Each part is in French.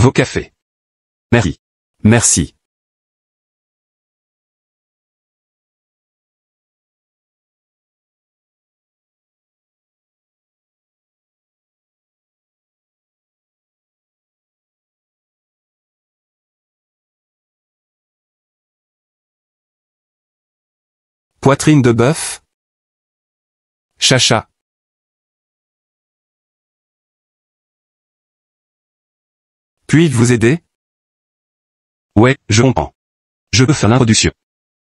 Vos cafés. Merci. Merci. Poitrine de bœuf? Chacha. Puis-je vous aider? Ouais, je comprends. Je peux faire l'introduction.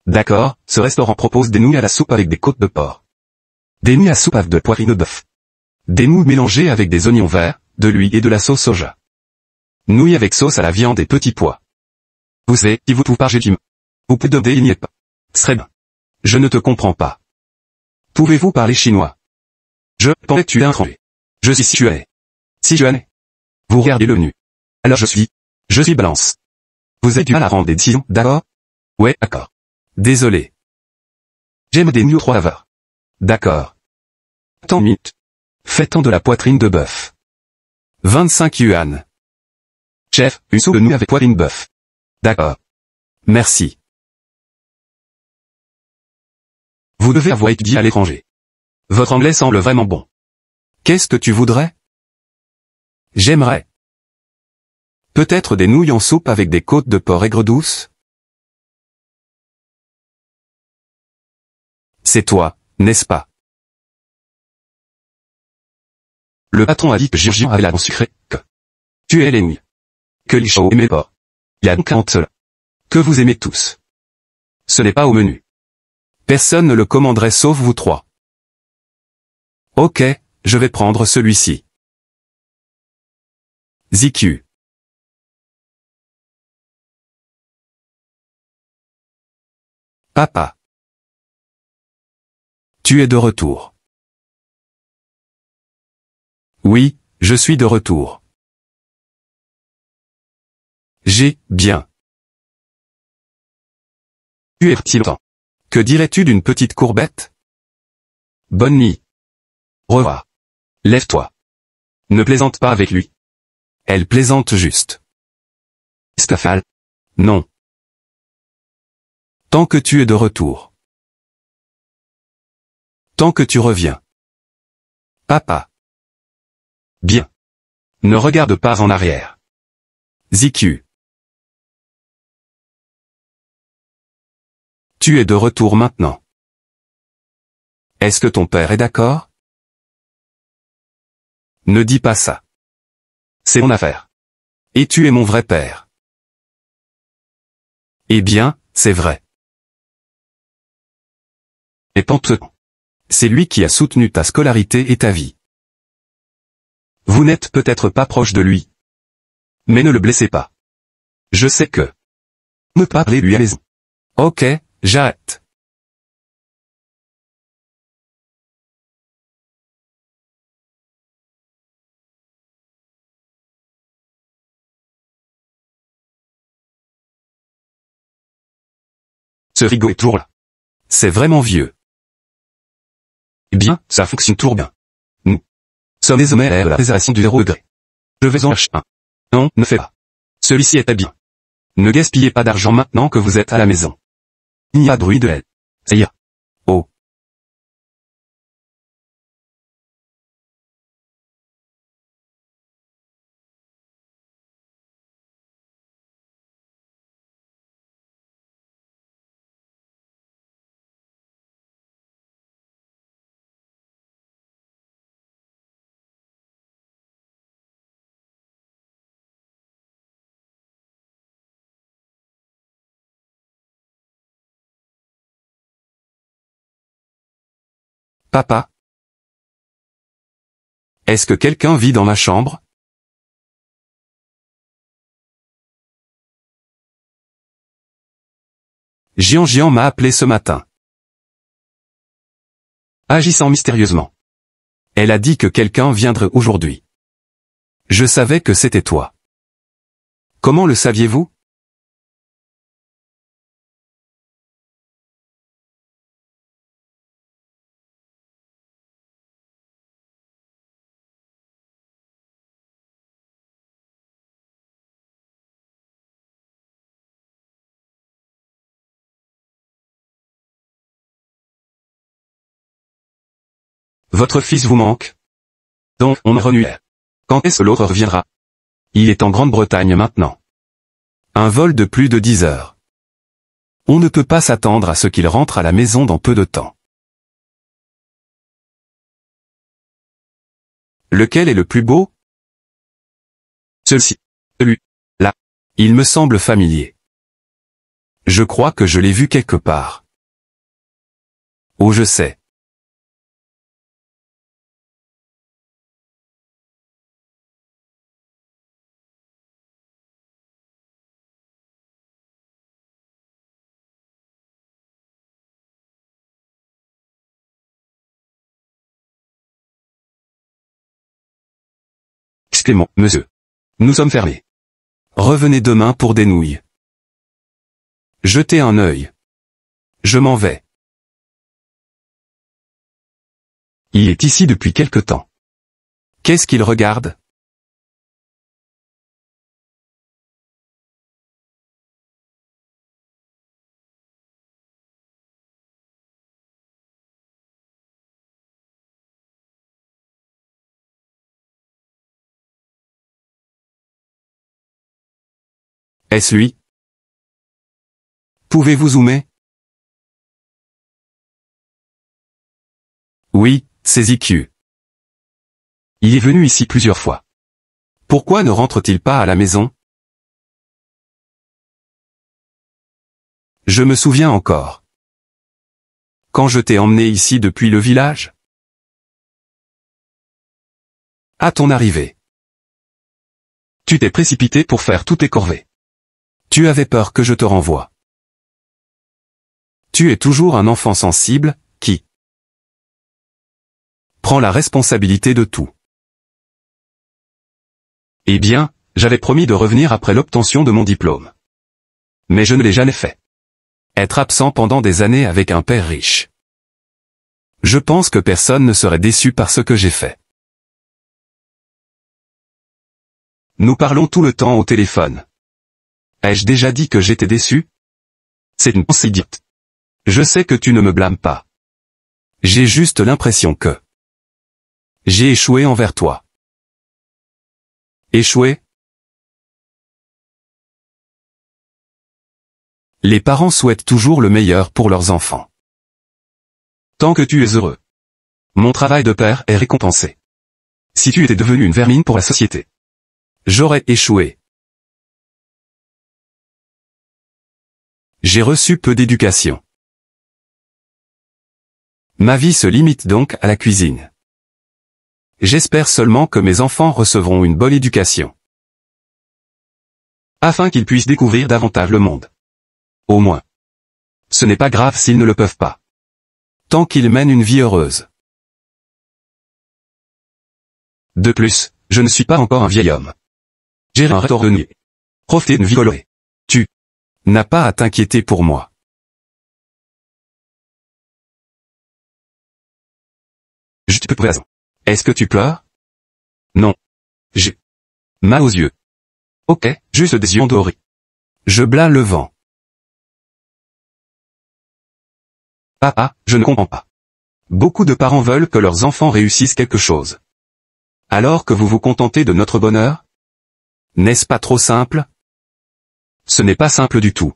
D'accord, ce restaurant propose des nouilles à la soupe avec des côtes de porc. Des nouilles à soupe avec de poitrine de bœuf. Des nouilles mélangées avec des oignons verts, de l'huile et de la sauce soja. Nouilles avec sauce à la viande et petits pois. Vous savez, si vous trouvez pas légitime. Vous pouvez demander, il n'y est pas. Très bien. Je ne te comprends pas. Pouvez-vous parler chinois? Je pensais que tu es un étranger. Je suis sichuanais. Sichuanais. Vous regardez le menu. Alors je suis balance. Vous avez du mal à rendre des décisions, d'accord? Ouais, d'accord. Désolé. J'aime des nouilles aux 3 saveurs. D'accord. Tant de minutes. Faites-en de la poitrine de bœuf. 25 yuan. Chef, une soupe de nouilles avec poitrine de bœuf. D'accord. Merci. Vous devez avoir étudié à l'étranger. Votre anglais semble vraiment bon. Qu'est-ce que tu voudrais? J'aimerais. Peut-être des nouilles en soupe avec des côtes de porc aigre douce? C'est toi, n'est-ce pas? Le patron a dit que Giorgio avait la dent sucrée, que tu es les nouilles. Que Lichao aimait porc. Il y a donc un entre cela. Que vous aimez tous. Ce n'est pas au menu. Personne ne le commanderait sauf vous 3. Ok, je vais prendre celui-ci. ZQ. Papa. Tu es de retour. Oui, je suis de retour. Bien. Tu es petit longtemps. Que dirais-tu d'une petite courbette? Bonne nuit. Au revoir. Lève-toi. Ne plaisante pas avec lui. Elle plaisante juste. Stafal. Non. Tant que tu es de retour. Tant que tu reviens. Papa. Bien. Ne regarde pas en arrière. ZQ. Tu es de retour maintenant. Est-ce que ton père est d'accord? Ne dis pas ça. C'est mon affaire. Et tu es mon vrai père. Eh bien, c'est vrai. Et pense, c'est lui qui a soutenu ta scolarité et ta vie. Vous n'êtes peut-être pas proche de lui. Mais ne le blessez pas. Je sais que. Ne parlez lui à la maison. Ok, j'arrête. Ce frigo est toujours là. C'est vraiment vieux. Eh bien, ça fonctionne toujours bien. Nous sommes désormais à l'ère de la préservation du 0 degré. Je vais en chercher un. Non, ne fais pas. Celui-ci était bien. Ne gaspillez pas d'argent maintenant que vous êtes à la maison. Il y a bruit de elle. Ça ira. Oh. Papa? Est-ce que quelqu'un vit dans ma chambre? Jian m'a appelé ce matin. Agissant mystérieusement. Elle a dit que quelqu'un viendrait aujourd'hui. Je savais que c'était toi. Comment le saviez-vous? Votre fils vous manque? Donc, on me renuait. Quand est-ce que l'autre reviendra? Il est en Grande-Bretagne maintenant. Un vol de plus de 10 heures. On ne peut pas s'attendre à ce qu'il rentre à la maison dans peu de temps. Lequel est le plus beau? Celui-ci. Celui-là. Il me semble familier. Je crois que je l'ai vu quelque part. Oh, je sais. Exclamons, monsieur. Nous sommes fermés. Revenez demain pour des nouilles. Jetez un œil. Je m'en vais. Il est ici depuis quelque temps. Qu'est-ce qu'il regarde? Est-ce lui? Pouvez-vous zoomer? Oui, c'est ZQ. Il est venu ici plusieurs fois. Pourquoi ne rentre-t-il pas à la maison? Je me souviens encore. Quand je t'ai emmené ici depuis le village? À ton arrivée. Tu t'es précipité pour faire toutes tes corvées. Tu avais peur que je te renvoie. Tu es toujours un enfant sensible, qui prend la responsabilité de tout. Eh bien, j'avais promis de revenir après l'obtention de mon diplôme. Mais je ne l'ai jamais fait. Être absent pendant des années avec un père riche. Je pense que personne ne serait déçu par ce que j'ai fait. Nous parlons tout le temps au téléphone. Ai-je déjà dit que j'étais déçu? C'est une pensée idiote. Je sais que tu ne me blâmes pas. J'ai juste l'impression que j'ai échoué envers toi. Échoué? Les parents souhaitent toujours le meilleur pour leurs enfants. Tant que tu es heureux. Mon travail de père est récompensé. Si tu étais devenu une vermine pour la société, j'aurais échoué. J'ai reçu peu d'éducation. Ma vie se limite donc à la cuisine. J'espère seulement que mes enfants recevront une bonne éducation. Afin qu'ils puissent découvrir davantage le monde. Au moins. Ce n'est pas grave s'ils ne le peuvent pas. Tant qu'ils mènent une vie heureuse. De plus, je ne suis pas encore un vieil homme. J'ai un retour de nuit. Profiter d'une vie colorée. Tu n'as pas à t'inquiéter pour moi. Je te peux raison. Est-ce que tu pleures? Non. J'ai mal aux yeux. Ok, juste des yeux endormis. Je blâme le vent. Papa, je ne comprends pas. Beaucoup de parents veulent que leurs enfants réussissent quelque chose. Alors que vous vous contentez de notre bonheur? N'est-ce pas trop simple? Ce n'est pas simple du tout.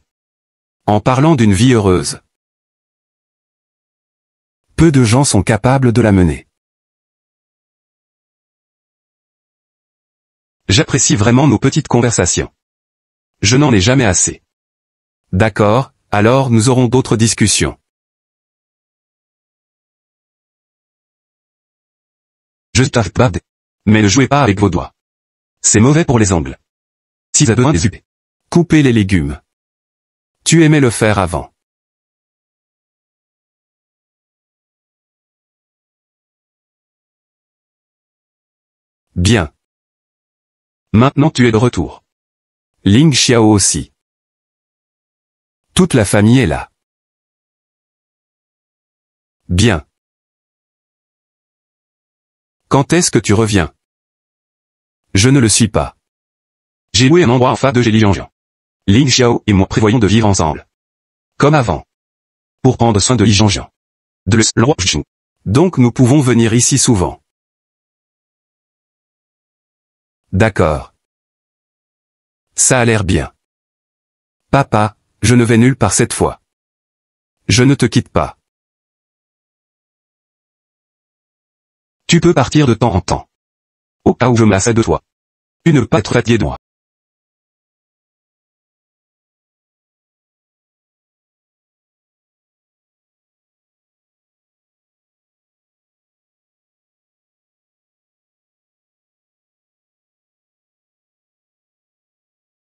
En parlant d'une vie heureuse, peu de gens sont capables de la mener. J'apprécie vraiment nos petites conversations. Je n'en ai jamais assez. D'accord, alors nous aurons d'autres discussions. Je t'affecte, mais ne jouez pas avec vos doigts. C'est mauvais pour les ongles. Si tu as besoin des UP. Coupez les légumes. Tu aimais le faire avant. Bien. Maintenant tu es de retour. Ling Xiao aussi. Toute la famille est là. Bien. Quand est-ce que tu reviens? Je ne le suis pas. J'ai loué un endroit en face de Zhejiang. Ling Xiao et moi prévoyons de vivre ensemble. Comme avant. Pour prendre soin de Li Zhangjiang. De l'endroit. Donc nous pouvons venir ici souvent. D'accord. Ça a l'air bien. Papa, je ne vais nulle part cette fois. Je ne te quitte pas. Tu peux partir de temps en temps. Au cas où je me lasse de toi. Tu ne peux pas être fatigué de moi.